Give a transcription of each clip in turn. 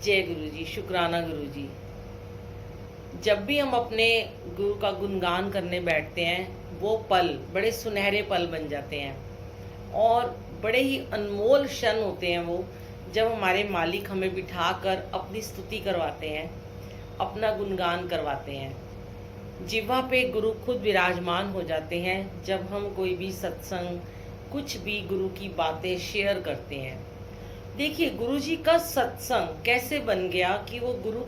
जय गुरु जी, शुक्राना गुरु जी। जब भी हम अपने गुरु का गुणगान करने बैठते हैं, वो पल बड़े सुनहरे पल बन जाते हैं और बड़े ही अनमोल क्षण होते हैं वो, जब हमारे मालिक हमें बिठाकर अपनी स्तुति करवाते हैं, अपना गुणगान करवाते हैं। जिह्वा पे गुरु खुद विराजमान हो जाते हैं जब हम कोई भी सत्संग, कुछ भी गुरु की बातें शेयर करते हैं। देखिए, गुरु जी का सत्संग कैसे बन गया कि वो गुरु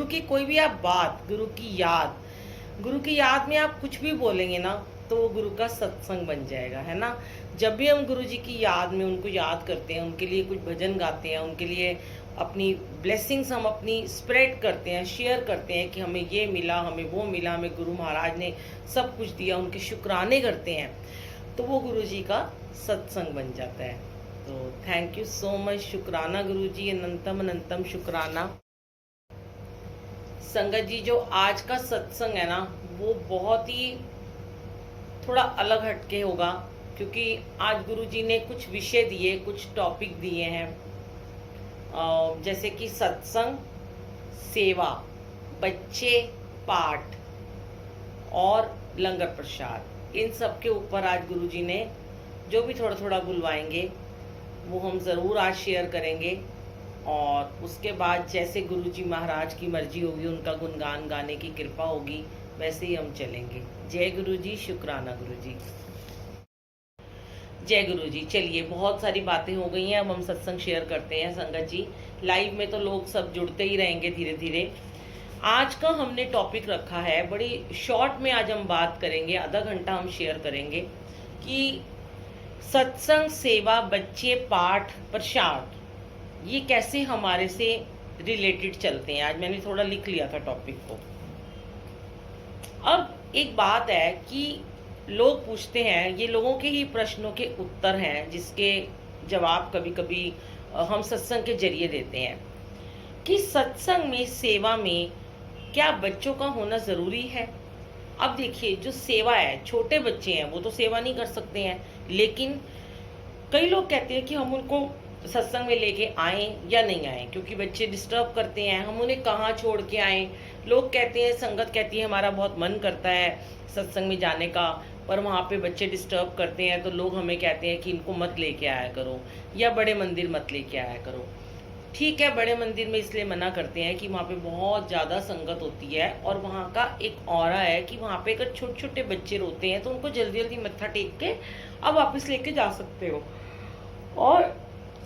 की कोई भी आप बात, गुरु की याद में आप कुछ भी बोलेंगे ना, तो वो गुरु का सत्संग बन जाएगा, है ना। जब भी हम गुरु जी की याद में उनको याद करते हैं, उनके लिए कुछ भजन गाते हैं, उनके लिए अपनी ब्लेसिंग्स हम अपनी स्प्रेड करते हैं, शेयर करते हैं कि हमें ये मिला, हमें वो मिला, हमें गुरु महाराज ने सब कुछ दिया, उनके शुक्राने करते हैं, तो वो गुरु जी का सत्संग बन जाता है। तो थैंक यू सो मच, शुक्राना गुरु जी, अनंतम अनंतम शुक्राना। संगत जी, जो आज का सत्संग है ना, वो बहुत ही थोड़ा अलग हटके होगा, क्योंकि आज गुरु जी ने कुछ विषय दिए, कुछ टॉपिक दिए हैं, जैसे कि सत्संग, सेवा, बच्चे, पाठ और लंगर प्रसाद। इन सब के ऊपर आज गुरु जी ने जो भी थोड़ा थोड़ा बुलवाएंगे वो हम ज़रूर आज शेयर करेंगे, और उसके बाद जैसे गुरु जी महाराज की मर्जी होगी, उनका गुणगान गाने की कृपा होगी, वैसे ही हम चलेंगे। जय गुरु जी, शुक्राना गुरु जी। जय गुरु जी। चलिए, बहुत सारी बातें हो गई हैं, अब हम सत्संग शेयर करते हैं। संगत जी, लाइव में तो लोग सब जुड़ते ही रहेंगे धीरे धीरे। आज का हमने टॉपिक रखा है, बड़ी शॉर्ट में आज हम बात करेंगे, आधा घंटा हम शेयर करेंगे कि सत्संग, सेवा, बच्चे, पाठ, प्रसाद, ये कैसे हमारे से रिलेटेड चलते हैं। आज मैंने थोड़ा लिख लिया था टॉपिक को। अब एक बात है कि लोग पूछते हैं, ये लोगों के ही प्रश्नों के उत्तर हैं, जिसके जवाब कभी कभी हम सत्संग के जरिए देते हैं, कि सत्संग में, सेवा में क्या बच्चों का होना ज़रूरी है। अब देखिए, जो सेवा है, छोटे बच्चे हैं वो तो सेवा नहीं कर सकते हैं, लेकिन कई लोग कहते हैं कि हम उनको सत्संग में लेके आएँ या नहीं आएँ, क्योंकि बच्चे डिस्टर्ब करते हैं, हम उन्हें कहाँ छोड़ के आएँ। लोग कहते हैं, संगत कहती है हमारा बहुत मन करता है सत्संग में जाने का, पर वहाँ पे बच्चे डिस्टर्ब करते हैं, तो लोग हमें कहते हैं कि इनको मत लेके आया करो, या बड़े मंदिर मत लेके आया करो। ठीक है, बड़े मंदिर में इसलिए मना करते हैं कि वहाँ पे बहुत ज़्यादा संगत होती है, और वहाँ का एक ऑरा है कि वहाँ पे अगर छोटे छोटे बच्चे रोते हैं तो उनको जल्दी जल्दी मत्था टेक के अब वापस लेके जा सकते हो। और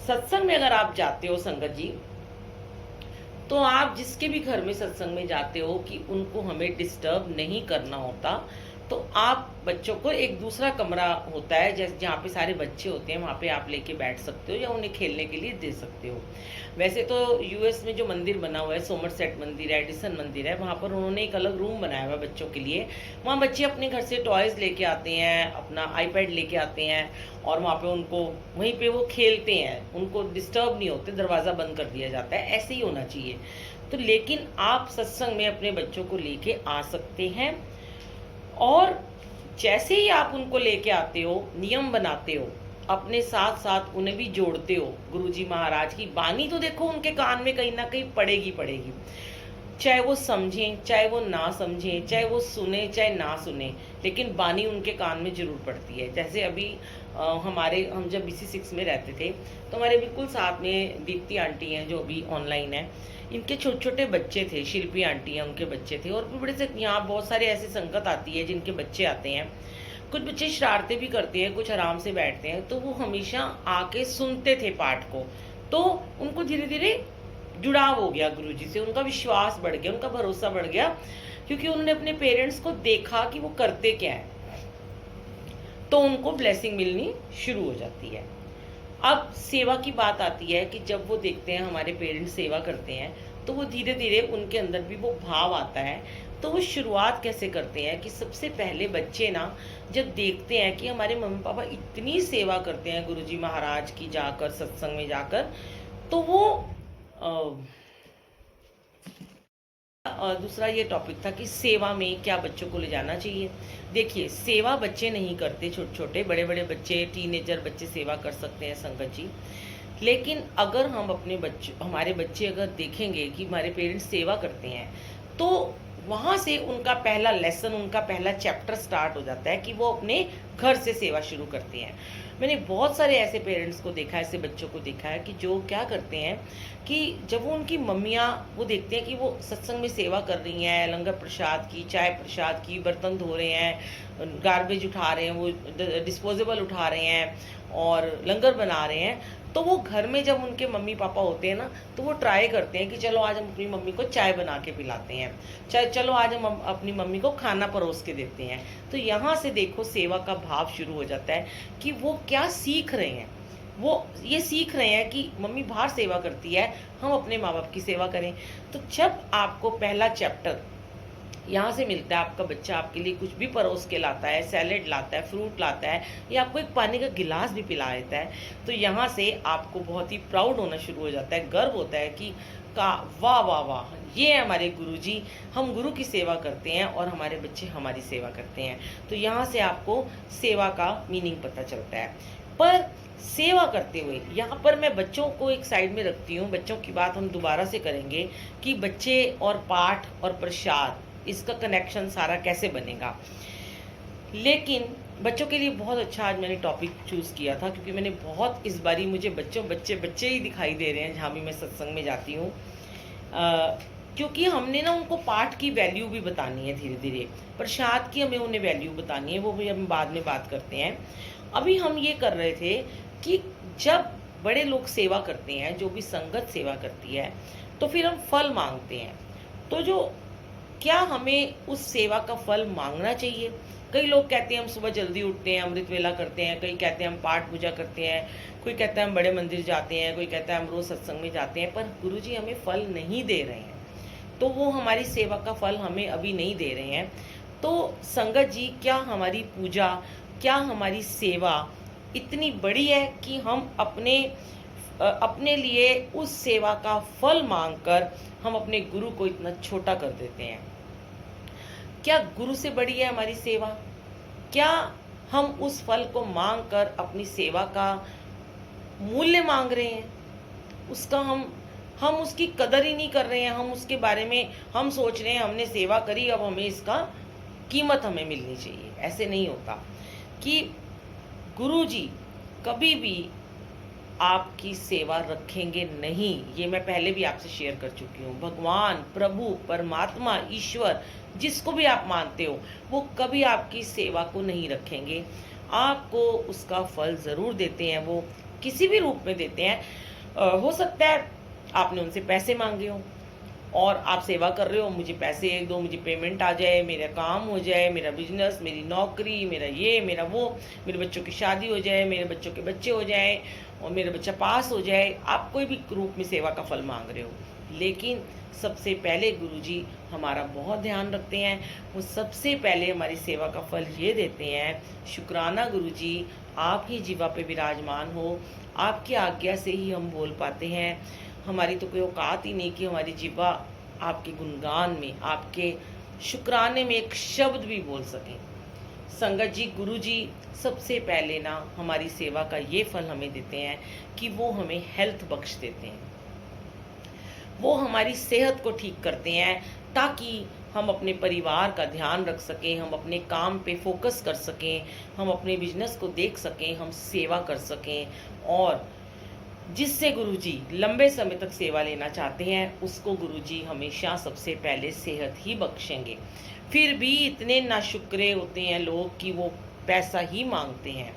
सत्संग में अगर आप जाते हो संगत जी, तो आप जिसके भी घर में सत्संग में जाते हो कि उनको हमें डिस्टर्ब नहीं करना होता, तो आप बच्चों को एक दूसरा कमरा होता है, जैसे जहाँ पे सारे बच्चे होते हैं, वहाँ पे आप लेके बैठ सकते हो या उन्हें खेलने के लिए दे सकते हो। वैसे तो यूएस में जो मंदिर बना हुआ है, सोमरसेट मंदिर है, एडिसन मंदिर है, वहाँ पर उन्होंने एक अलग रूम बनाया हुआ है बच्चों के लिए। वहाँ बच्चे अपने घर से टॉयज़ लेके आते हैं, अपना आईपैड लेके आते हैं, और वहाँ पे उनको वहीं पे वो खेलते हैं, उनको डिस्टर्ब नहीं होते, दरवाज़ा बंद कर दिया जाता है। ऐसे ही होना चाहिए। तो लेकिन आप सत्संग में अपने बच्चों को लेके आ सकते हैं, और जैसे ही आप उनको लेके आते हो, नियम बनाते हो, अपने साथ साथ उन्हें भी जोड़ते हो। गुरुजी महाराज की बानी तो देखो उनके कान में कहीं ना कहीं पड़ेगी पड़ेगी, चाहे वो समझें चाहे वो ना समझें, चाहे वो सुने चाहे ना सुने, लेकिन बानी उनके कान में जरूर पड़ती है। जैसे अभी हम जब BC6 में रहते थे, तो हमारे बिल्कुल साथ में दीप्ति आंटी हैं जो अभी ऑनलाइन है, इनके छोटे छोटे बच्चे थे, शिल्पी आंटी हैं, उनके बच्चे थे, और भी बड़े से यहाँ बहुत सारे ऐसी संगत आती है जिनके बच्चे आते हैं। कुछ बच्चे शरारतें भी करते हैं, कुछ आराम से बैठते हैं, तो वो हमेशा आके सुनते थे पाठ को, तो उनको धीरे धीरे जुड़ाव हो गया गुरु जी से, उनका विश्वास बढ़ गया, उनका भरोसा बढ़ गया, क्योंकि उन्होंने अपने पेरेंट्स को देखा कि वो करते क्या है, तो उनको ब्लेसिंग मिलनी शुरू हो जाती है। अब सेवा की बात आती है कि जब वो देखते हैं हमारे पेरेंट्स सेवा करते हैं, तो वो धीरे धीरे उनके अंदर भी वो भाव आता है। तो वो शुरुआत कैसे करते हैं कि सबसे पहले बच्चे ना, जब देखते हैं कि हमारे मम्मी पापा इतनी सेवा करते हैं गुरुजी महाराज की जाकर, सत्संग में जाकर, तो वो दूसरा ये टॉपिक था कि सेवा में क्या बच्चों को ले जाना चाहिए। देखिए, सेवा बच्चे नहीं करते, छोटे छोटे, बड़े बड़े बच्चे, टीनेजर बच्चे सेवा कर सकते हैं संगत जी, लेकिन अगर हम अपने बच्चे हमारे बच्चे अगर देखेंगे कि हमारे पेरेंट्स सेवा करते हैं, तो वहाँ से उनका पहला लेसन, उनका पहला चैप्टर स्टार्ट हो जाता है कि वो अपने घर से सेवा शुरू करते हैं। मैंने बहुत सारे ऐसे पेरेंट्स को देखा है, ऐसे बच्चों को देखा है कि जो क्या करते हैं कि जब वो उनकी मम्मियाँ वो देखते हैं कि वो सत्संग में सेवा कर रही हैं, लंगर प्रसाद की, चाय प्रसाद की, बर्तन धो रहे हैं, गार्बेज उठा रहे हैं, वो डिस्पोजेबल उठा रहे हैं और लंगर बना रहे हैं, तो वो घर में जब उनके मम्मी पापा होते हैं ना, तो वो ट्राई करते हैं कि चलो आज हम अपनी मम्मी को चाय बना के पिलाते हैं, चलो आज हम अपनी मम्मी को खाना परोस के देते हैं। तो यहाँ से देखो सेवा का भाव शुरू हो जाता है कि वो क्या सीख रहे हैं। वो ये सीख रहे हैं कि मम्मी बाहर सेवा करती है, हम अपने माँ बाप की सेवा करें। तो जब आपको पहला चैप्टर यहाँ से मिलता है, आपका बच्चा आपके लिए कुछ भी परोस के लाता है, सैलेड लाता है, फ्रूट लाता है, या आपको एक पानी का गिलास भी पिला देता है, तो यहाँ से आपको बहुत ही प्राउड होना शुरू हो जाता है, गर्व होता है कि वाह वाह वाह, ये है हमारे गुरुजी, हम गुरु की सेवा करते हैं और हमारे बच्चे हमारी सेवा करते हैं। तो यहाँ से आपको सेवा का मीनिंग पता चलता है। पर सेवा करते हुए यहाँ पर मैं बच्चों को एक साइड में रखती हूँ, बच्चों की बात हम दोबारा से करेंगे कि बच्चे और पाठ और प्रसाद, इसका कनेक्शन सारा कैसे बनेगा। लेकिन बच्चों के लिए बहुत अच्छा आज मैंने टॉपिक चूज़ किया था, क्योंकि मैंने बहुत इस बारी मुझे बच्चे ही दिखाई दे रहे हैं जहाँ भी मैं सत्संग में जाती हूँ, क्योंकि हमने ना उनको पाठ की वैल्यू भी बतानी है, धीरे धीरे प्रसाद की हमें उन्हें वैल्यू बतानी है, वो भी हम बाद में बात करते हैं। अभी हम ये कर रहे थे कि जब बड़े लोग सेवा करते हैं, जो भी संगत सेवा करती है, तो फिर हम फल मांगते हैं। तो जो क्या हमें उस सेवा का फल मांगना चाहिए? कई लोग कहते हैं हम सुबह जल्दी उठते हैं, अमृत वेला करते हैं, कई कहते हैं हम पाठ पूजा करते हैं, कोई कहता है हम बड़े मंदिर जाते हैं, कोई कहता है हम रोज सत्संग में जाते हैं, पर गुरुजी हमें फल नहीं दे रहे हैं, तो वो हमारी सेवा का फल हमें अभी नहीं दे रहे हैं। तो संगत जी, क्या हमारी पूजा, क्या हमारी सेवा इतनी बड़ी है कि हम अपने लिए उस सेवा का फल मांगकर हम अपने गुरु को इतना छोटा कर देते हैं? क्या गुरु से बड़ी है हमारी सेवा? क्या हम उस फल को मांगकर अपनी सेवा का मूल्य मांग रहे हैं? उसका हम उसकी कदर ही नहीं कर रहे हैं। हम उसके बारे में हम सोच रहे हैं हमने सेवा करी, अब हमें इसका कीमत हमें मिलनी चाहिए। ऐसे नहीं होता कि गुरुजी कभी भी आपकी सेवा रखेंगे नहीं। ये मैं पहले भी आपसे शेयर कर चुकी हूँ। भगवान, प्रभु, परमात्मा, ईश्वर, जिसको भी आप मानते हो, वो कभी आपकी सेवा को नहीं रखेंगे। आपको उसका फल ज़रूर देते हैं, वो किसी भी रूप में देते हैं। हो सकता है आपने उनसे पैसे मांगे हो और आप सेवा कर रहे हो, मुझे पैसे दो, मुझे पेमेंट आ जाए, मेरा काम हो जाए, मेरा बिजनेस, मेरी नौकरी, मेरा ये, मेरा वो, मेरे बच्चों की शादी हो जाए, मेरे बच्चों के बच्चे हो जाए और मेरा बच्चा पास हो जाए। आप कोई भी रूप में सेवा का फल मांग रहे हो, लेकिन सबसे पहले गुरुजी हमारा बहुत ध्यान रखते हैं। वो सबसे पहले हमारी सेवा का फल ये देते हैं, शुक्राना गुरुजी, आप ही जीवा पे विराजमान हो, आपकी आज्ञा से ही हम बोल पाते हैं। हमारी तो कोई औकात ही नहीं कि हमारी जीवा आपके गुणगान में, आपके शुक्राने में एक शब्द भी बोल सकें। संगत जी, गुरु जी सबसे पहले ना हमारी सेवा का ये फल हमें देते हैं कि वो हमें हेल्थ बख्श देते हैं, वो हमारी सेहत को ठीक करते हैं, ताकि हम अपने परिवार का ध्यान रख सकें, हम अपने काम पे फोकस कर सकें, हम अपने बिजनेस को देख सकें, हम सेवा कर सकें। और जिससे गुरुजी लंबे समय तक सेवा लेना चाहते हैं, उसको गुरुजी हमेशा सबसे पहले सेहत ही बख्शेंगे। फिर भी इतने नाशुक्रे होते हैं लोग कि वो पैसा ही मांगते हैं।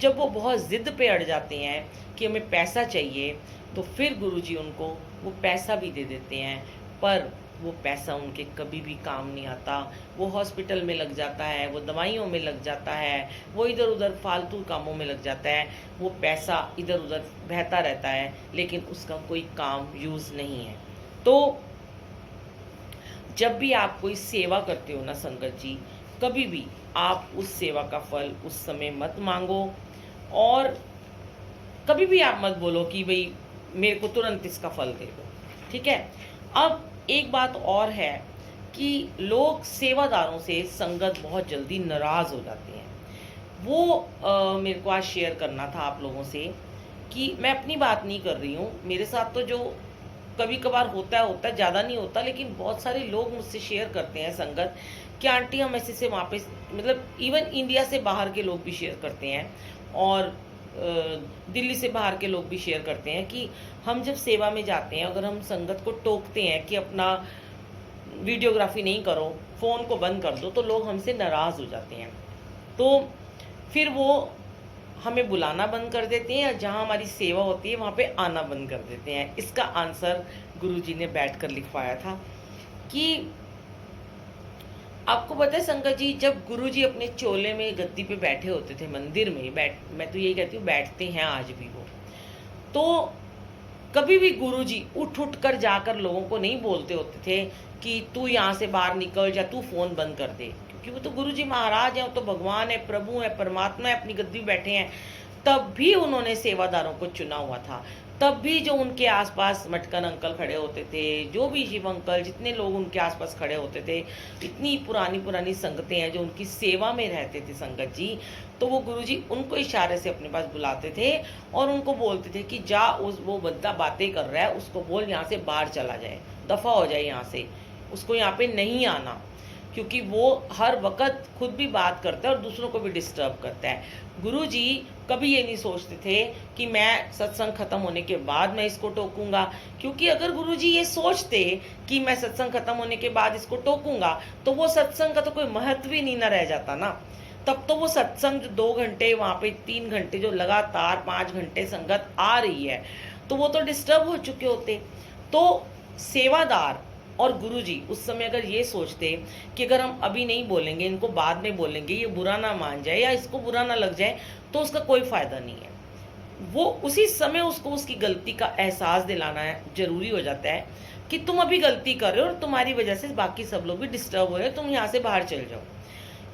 जब वो बहुत ज़िद पे अड़ जाते हैं कि हमें पैसा चाहिए, तो फिर गुरुजी उनको वो पैसा भी दे देते हैं, पर वो पैसा उनके कभी भी काम नहीं आता। वो हॉस्पिटल में लग जाता है, वो दवाइयों में लग जाता है, वो इधर उधर फालतू कामों में लग जाता है। वो पैसा इधर उधर बहता रहता है, लेकिन उसका कोई काम यूज़ नहीं है। तो जब भी आप कोई सेवा करते हो ना संगत जी, कभी भी आप उस सेवा का फल उस समय मत मांगो, और कभी भी आप मत बोलो कि भाई मेरे को तुरंत इसका फल दे दो। ठीक है। अब एक बात और है कि लोग सेवादारों से संगत बहुत जल्दी नाराज़ हो जाते हैं। वो मेरे को आज शेयर करना था आप लोगों से कि मैं अपनी बात नहीं कर रही हूँ, मेरे साथ तो जो कभी कभार होता है, ज़्यादा नहीं होता, लेकिन बहुत सारे लोग मुझसे शेयर करते हैं संगत कि आंटी हम ऐसे से वहाँ पे, मतलब इवन इंडिया से बाहर के लोग भी शेयर करते हैं, और दिल्ली से बाहर के लोग भी शेयर करते हैं कि हम जब सेवा में जाते हैं, अगर हम संगत को टोकते हैं कि अपना वीडियोग्राफी नहीं करो, फ़ोन को बंद कर दो, तो लोग हमसे नाराज़ हो जाते हैं। तो फिर वो हमें बुलाना बंद कर देते हैं, या जहाँ हमारी सेवा होती है वहाँ पे आना बंद कर देते हैं। इसका आंसर गुरुजी ने बैठकर लिखवाया था कि आपको पता है संगत जी, जब गुरुजी अपने चोले में गद्दी पे बैठे होते थे मंदिर में, मैं तो यही कहती हूँ बैठते हैं आज भी वो, तो कभी भी गुरुजी उठ उठ कर जाकर लोगों को नहीं बोलते होते थे कि तू यहाँ से बाहर निकल जा, तू फोन बंद कर दे, क्योंकि वो तो गुरुजी महाराज हैं, वो तो भगवान है, प्रभु है, परमात्मा है, अपनी गद्दी बैठे हैं। तब भी उन्होंने सेवादारों को चुना हुआ था, तब भी जो उनके आसपास मटकन अंकल खड़े होते थे, जो भी शिव अंकल, जितने लोग उनके आसपास खड़े होते थे, इतनी पुरानी पुरानी संगतें हैं जो उनकी सेवा में रहते थे संगत जी, तो वो गुरुजी उनको इशारे से अपने पास बुलाते थे और उनको बोलते थे कि जा, उस वो बंदा बातें कर रहा है उसको बोल यहाँ से बाहर चला जाए, दफा हो जाए यहाँ से, उसको यहाँ पे नहीं आना, क्योंकि वो हर वक्त खुद भी बात करता है और दूसरों को भी डिस्टर्ब करता है। गुरुजी कभी ये नहीं सोचते थे कि मैं सत्संग खत्म होने के बाद मैं इसको टोकूंगा, क्योंकि अगर गुरुजी ये सोचते कि मैं सत्संग खत्म होने के बाद इसको टोकूंगा तो वो सत्संग का तो कोई महत्व ही नहीं ना रह जाता ना। तब तो वो सत्संग जो 2 घंटे, वहाँ पे 3 घंटे जो लगातार 5 घंटे संगत आ रही है, तो वो तो डिस्टर्ब हो चुके होते। तो सेवादार और गुरुजी उस समय अगर ये सोचते कि अगर हम अभी नहीं बोलेंगे, इनको बाद में बोलेंगे, ये बुरा ना मान जाए या इसको बुरा ना लग जाए, तो उसका कोई फायदा नहीं है। वो उसी समय उसको उसकी गलती का एहसास दिलाना है, जरूरी हो जाता है कि तुम अभी गलती कर रहे हो और तुम्हारी वजह से बाकी सब लोग भी डिस्टर्ब हो रहे हो, तुम यहाँ से बाहर चल जाओ।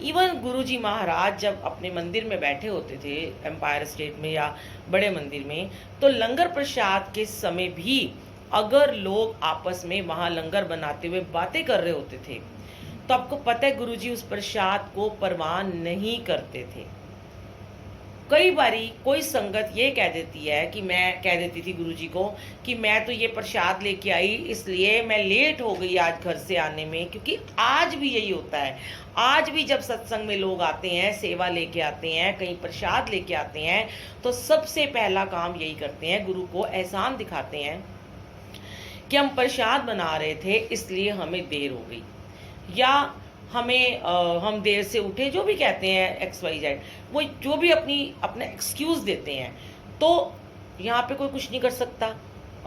इवन गुरुजी महाराज जब अपने मंदिर में बैठे होते थे, एम्पायर स्टेट में या बड़े मंदिर में, तो लंगर प्रसाद के समय भी अगर लोग आपस में वहां लंगर बनाते हुए बातें कर रहे होते थे, तो आपको पता है गुरुजी उस प्रसाद को परवाह नहीं करते थे। कई बारी कोई संगत ये कह देती है कि मैं कह देती थी गुरुजी को कि मैं तो ये प्रसाद लेके आई, इसलिए मैं लेट हो गई आज घर से आने में, क्योंकि आज भी यही होता है। आज भी जब सत्संग में लोग आते हैं, सेवा लेके आते हैं, कहीं प्रसाद लेके आते हैं, तो सबसे पहला काम यही करते हैं, गुरु को एहसान दिखाते हैं कि हम प्रसाद बना रहे थे इसलिए हमें देर हो गई, या हमें हम देर से उठे, जो भी कहते हैं XYZ, वो जो भी अपना एक्सक्यूज देते हैं। तो यहाँ पे कोई कुछ नहीं कर सकता।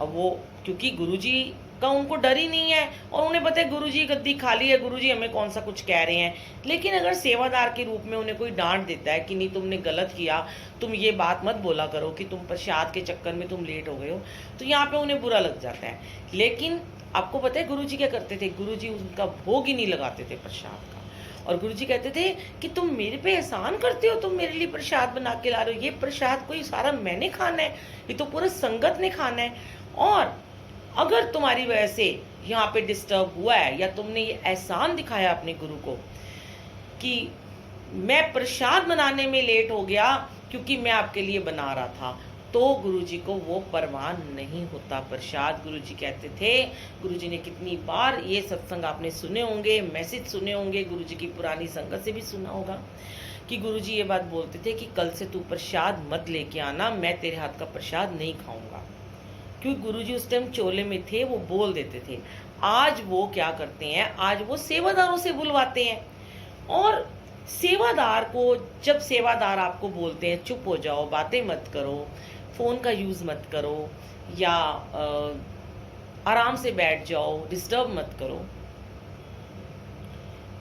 अब वो क्योंकि गुरुजी का उनको डर ही नहीं है और उन्हें पता है गुरुजी गद्दी खाली है, गुरुजी हमें कौन सा कुछ कह रहे हैं। लेकिन अगर सेवादार के रूप में उन्हें कोई डांट देता है कि नहीं तुमने गलत किया, तुम ये बात मत बोला करो कि तुम प्रसाद के चक्कर में तुम लेट हो गए हो, तो यहाँ पे उन्हें बुरा लग जाता है। लेकिन आपको पता है गुरुजी क्या करते थे, गुरुजी उनका भोग ही नहीं लगाते थे प्रसाद का, और गुरुजी कहते थे कि तुम मेरे पे एहसान करते हो, तुम मेरे लिए प्रसाद बना के ला रहे हो, ये प्रसाद कोई सारा मैंने खाना है, ये तो पूरा संगत ने खाना है, और अगर तुम्हारी वजह से यहाँ पे डिस्टर्ब हुआ है, या तुमने ये एहसान दिखाया अपने गुरु को कि मैं प्रसाद बनाने में लेट हो गया क्योंकि मैं आपके लिए बना रहा था, तो गुरुजी को वो परवाह नहीं होता प्रसाद। गुरुजी कहते थे, गुरुजी ने कितनी बार ये सत्संग आपने सुने होंगे, मैसेज सुने होंगे, गुरुजी की पुरानी संगत से भी सुना होगा कि गुरुजी ये बात बोलते थे कि कल से तू प्रसाद मत लेके आना, मैं तेरे हाथ का प्रसाद नहीं खाऊंगा। क्योंकि गुरुजी उस टाइम चोले में थे, वो बोल देते थे। आज वो क्या करते हैं, आज वो सेवादारों से बुलवाते हैं, और सेवादार को, जब सेवादार आपको बोलते हैं चुप हो जाओ, बातें मत करो, फ़ोन का यूज़ मत करो, या आराम से बैठ जाओ, डिस्टर्ब मत करो,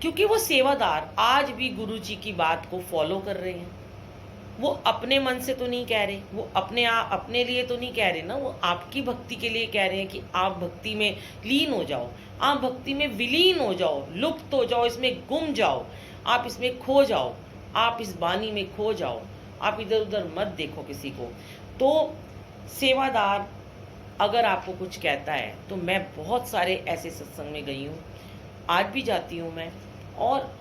क्योंकि वो सेवादार आज भी गुरुजी की बात को फॉलो कर रहे हैं। वो अपने मन से तो नहीं कह रहे, वो अपने लिए तो नहीं कह रहे ना, वो आपकी भक्ति के लिए कह रहे हैं कि आप भक्ति में लीन हो जाओ, आप भक्ति में विलीन हो जाओ, लुप्त हो जाओ, इसमें गुम जाओ, आप इसमें खो जाओ, आप इस बानी में खो जाओ, आप इधर उधर मत देखो किसी को। तो सेवादार अगर आपको कुछ कहता है, तो मैं बहुत सारे ऐसे सत्संग में गई हूँ, आज भी जाती हूँ मैं, और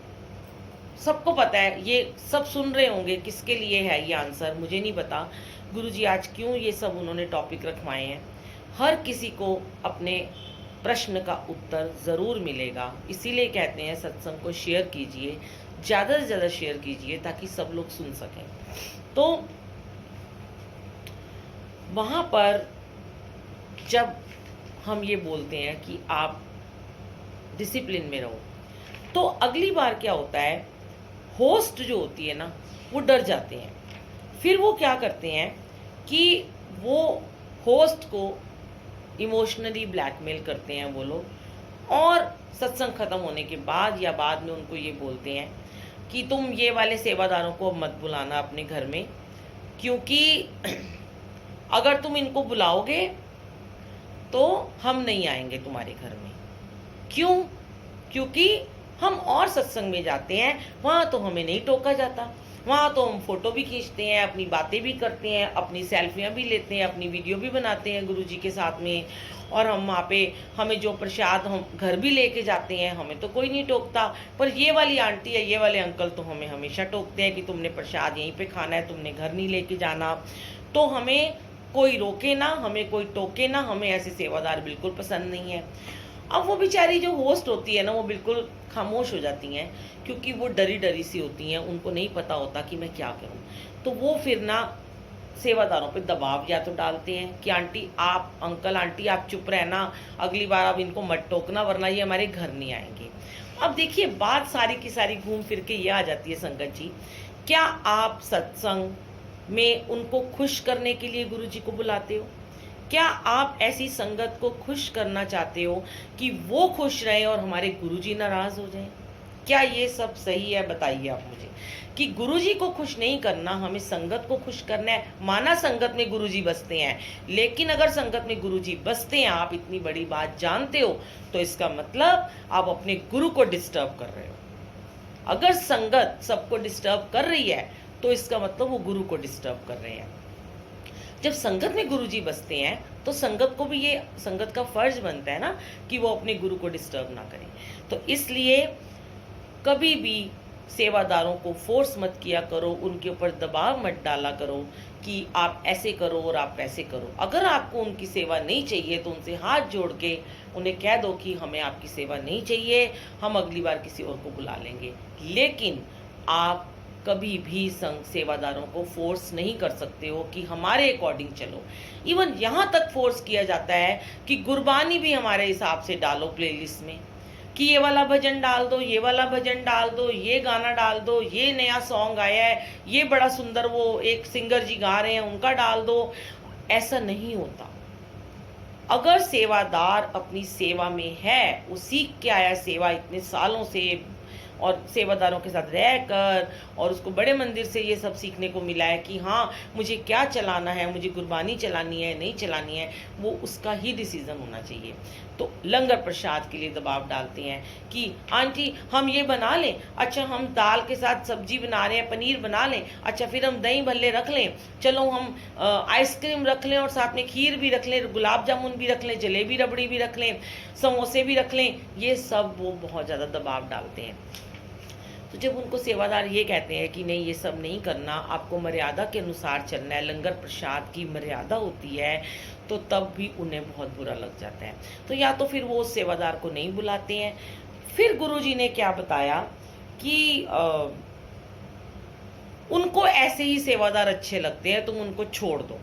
सबको पता है, ये सब सुन रहे होंगे, किसके लिए है ये आंसर मुझे नहीं पता, गुरुजी आज क्यों ये सब उन्होंने टॉपिक रखवाए हैं। हर किसी को अपने प्रश्न का उत्तर ज़रूर मिलेगा, इसीलिए कहते हैं सत्संग को शेयर कीजिए, ज़्यादा से ज़्यादा शेयर कीजिए ताकि सब लोग सुन सकें। तो वहाँ पर जब हम ये बोलते हैं कि आप डिसिप्लिन में रहो, तो अगली बार क्या होता है, होस्ट जो होती है ना वो डर जाते हैं। फिर वो क्या करते हैं कि वो होस्ट को इमोशनली ब्लैकमेल करते हैं वो लोग, और सत्संग खत्म होने के बाद या बाद में उनको ये बोलते हैं कि तुम ये वाले सेवादारों को मत बुलाना अपने घर में, क्योंकि अगर तुम इनको बुलाओगे तो हम नहीं आएंगे तुम्हारे घर में। क्यों? क्योंकि हम और सत्संग में जाते हैं, वहाँ तो हमें नहीं टोका जाता, वहाँ तो हम फोटो भी खींचते हैं, अपनी बातें भी करते हैं, अपनी सेल्फियाँ भी लेते हैं, अपनी वीडियो भी बनाते हैं गुरुजी के साथ में, और हम वहाँ पे हमें जो प्रसाद हम घर भी लेके जाते हैं, हमें तो कोई नहीं टोकता। पर ये वाली आंटी या ये वाले अंकल तो हमें हमेशा टोकते हैं कि तुमने प्रसाद यहीं पे खाना है, तुमने घर नहीं लेके जाना। तो हमें कोई रोके ना, हमें कोई टोके ना, हमें ऐसे सेवादार बिल्कुल पसंद नहीं है। अब वो बेचारी जो होस्ट होती है ना वो बिल्कुल खामोश हो जाती हैं, क्योंकि वो डरी डरी सी होती हैं, उनको नहीं पता होता कि मैं क्या करूं। तो वो फिर ना सेवादारों पे दबाव या तो डालते हैं कि आंटी आप, अंकल आंटी आप चुप रहना, अगली बार अब इनको मत टोकना वरना ये हमारे घर नहीं आएंगे। अब देखिए बात सारी की सारी घूम फिर के ये आ जाती है संगत जी, क्या आप सत्संग में उनको खुश करने के लिए गुरुजी को बुलाते हो? क्या आप ऐसी संगत को खुश करना चाहते हो कि वो खुश रहे और हमारे गुरुजी नाराज हो जाएं? क्या ये सब सही है? बताइए आप मुझे कि गुरुजी को खुश नहीं करना, हमें संगत को खुश करना है। माना संगत में गुरुजी बसते हैं, लेकिन अगर संगत में गुरुजी बसते हैं, आप इतनी बड़ी बात जानते हो, तो इसका मतलब आप अपने गुरु को डिस्टर्ब कर रहे हो। अगर संगत सबको डिस्टर्ब कर रही है तो इसका मतलब वो गुरु को डिस्टर्ब कर रहे हैं। जब संगत में गुरुजी बसते हैं तो संगत को भी ये संगत का फर्ज बनता है ना कि वो अपने गुरु को डिस्टर्ब ना करें। तो इसलिए कभी भी सेवादारों को फोर्स मत किया करो, उनके ऊपर दबाव मत डाला करो कि आप ऐसे करो और आप वैसे करो। अगर आपको उनकी सेवा नहीं चाहिए तो उनसे हाथ जोड़ के उन्हें कह दो कि हमें आपकी सेवा नहीं चाहिए, हम अगली बार किसी और को बुला लेंगे। लेकिन आप कभी भी संघ सेवादारों को फोर्स नहीं कर सकते हो कि हमारे अकॉर्डिंग चलो। इवन यहाँ तक फोर्स किया जाता है कि गुरबानी भी हमारे हिसाब से डालो प्लेलिस्ट में, कि ये वाला भजन डाल दो, ये वाला भजन डाल दो, ये गाना डाल दो, ये नया सॉन्ग आया है, ये बड़ा सुंदर वो एक सिंगर जी गा रहे हैं उनका डाल दो। ऐसा नहीं होता। अगर सेवादार अपनी सेवा में है, वो सीख के आया सेवा इतने सालों से और सेवादारों के साथ रहकर, और उसको बड़े मंदिर से ये सब सीखने को मिला है कि हाँ मुझे क्या चलाना है, मुझे गुरबानी चलानी है नहीं चलानी है, वो उसका ही डिसीजन होना चाहिए। तो लंगर प्रसाद के लिए दबाव डालते हैं कि आंटी हम ये बना लें, अच्छा हम दाल के साथ सब्जी बना रहे हैं, पनीर बना लें, अच्छा फिर हम दही भल्ले रख लें, चलो हम आइसक्रीम रख लें और साथ में खीर भी रख लें, गुलाब जामुन भी रख लें, जलेबी रबड़ी भी रख लें, समोसे भी रख लें। ये सब वो बहुत ज़्यादा दबाव डालते हैं। तो जब उनको सेवादार ये कहते हैं कि नहीं ये सब नहीं करना, आपको मर्यादा के अनुसार चलना है, लंगर प्रसाद की मर्यादा होती है, तो तब भी उन्हें बहुत बुरा लग जाता है। तो या तो फिर वो उस सेवादार को नहीं बुलाते हैं। फिर गुरुजी ने क्या बताया कि उनको ऐसे ही सेवादार अच्छे लगते हैं, तुम उनको छोड़ दो।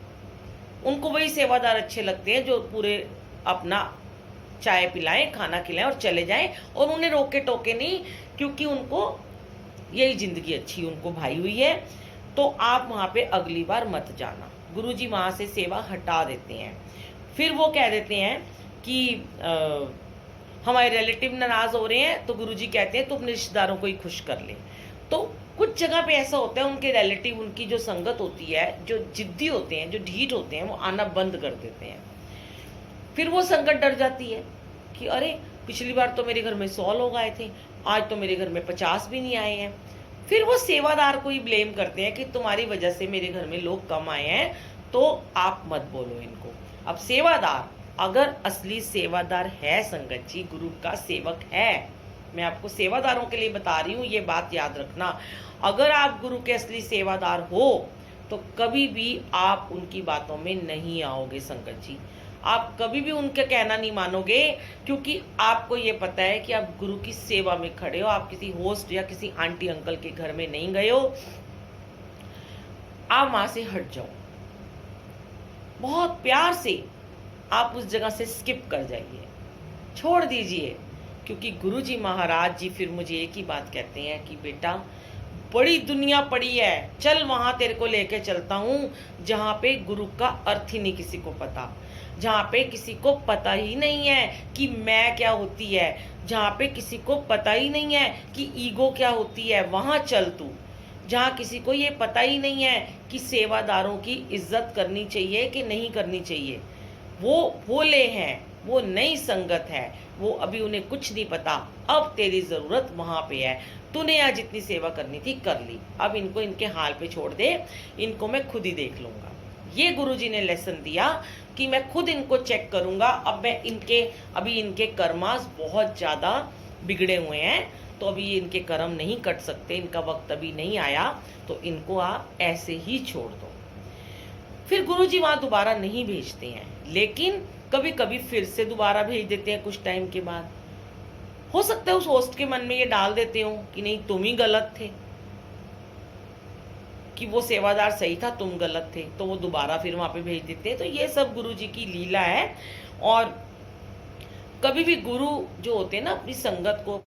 उनको वही सेवादार अच्छे लगते हैं जो पूरे अपना चाय पिलाएं, खाना खिलाएं और चले जाएं, और उन्हें रोके टोके नहीं, क्योंकि उनको यही जिंदगी अच्छी उनको भाई हुई है। तो आप वहाँ पे अगली बार मत जाना। गुरुजी वहाँ से सेवा हटा देते हैं। फिर वो कह देते हैं कि हमारे रिलेटिव नाराज हो रहे हैं, तो गुरुजी कहते हैं तो अपने रिश्तेदारों को ही खुश कर ले। तो कुछ जगह पे ऐसा होता है, उनके रिलेटिव, उनकी जो संगत होती है, जो जिद्दी होते हैं, जो ढीठ होते हैं, वो आना बंद कर देते हैं। फिर वो संगत डर जाती है कि अरे पिछली बार तो मेरे घर में 100 लोग आए थे, आज तो मेरे घर में 50 भी नहीं आए हैं। फिर वो सेवादार को ही ब्लेम करते हैं कि तुम्हारी वजह से मेरे घर में लोग कम आए हैं, तो आप मत बोलो इनको। अब सेवादार अगर असली सेवादार है संगत जी, गुरु का सेवक है, मैं आपको सेवादारों के लिए बता रही हूँ, ये बात याद रखना। अगर आप गुरु के असली सेवादार हो तो कभी भी आप उनकी बातों में नहीं आओगे संगत जी। आप कभी भी उनका कहना नहीं मानोगे, क्योंकि आपको ये पता है कि आप गुरु की सेवा में खड़े हो, आप किसी होस्ट या किसी आंटी अंकल के घर में नहीं गए हो। आप वहां से हट जाओ, बहुत प्यार से आप उस जगह से स्किप कर जाइए, छोड़ दीजिए। क्योंकि गुरु जी महाराज जी फिर मुझे एक ही बात कहते हैं कि बेटा, बड़ी दुनिया पड़ी है, चल वहां तेरे को लेके चलता हूं, जहां पे गुरु का अर्थ ही नहीं किसी को पता, जहां पे किसी को पता ही नहीं है कि मैं क्या होती है, जहां पे किसी को पता ही नहीं है कि ईगो क्या होती है, वहां चल तू। जहां किसी को ये पता ही नहीं है कि सेवादारों की इज्जत करनी चाहिए कि नहीं करनी चाहिए। वो भोले हैं, वो नई संगत है, वो अभी उन्हें कुछ नहीं पता। अब तेरी जरूरत वहां पे है, तूने आज जितनी सेवा करनी थी कर ली, अब इनको इनके हाल पे छोड़ दे, इनको मैं खुद ही देख लूंगा। ये गुरुजी ने लेसन दिया कि मैं खुद इनको चेक करूंगा। अब मैं अभी इनके कर्मास बहुत ज्यादा बिगड़े हुए हैं, तो अभी ये इनके कर्म नहीं कट सकते, इनका वक्त अभी नहीं आया, तो इनको आप ऐसे ही छोड़ दो। फिर गुरुजी वहां दोबारा नहीं भेजते हैं, लेकिन कभी कभी फिर से दोबारा भेज देते हैं कुछ टाइम के बाद। हो सकता है उस होस्ट के मन में ये डाल देते हो कि नहीं तुम ही गलत थे, कि वो सेवादार सही था, तुम गलत थे, तो वो दोबारा फिर वहां पे भेज देते हैं। तो ये सब गुरुजी की लीला है। और कभी भी गुरु जो होते हैं ना, अपनी संगत को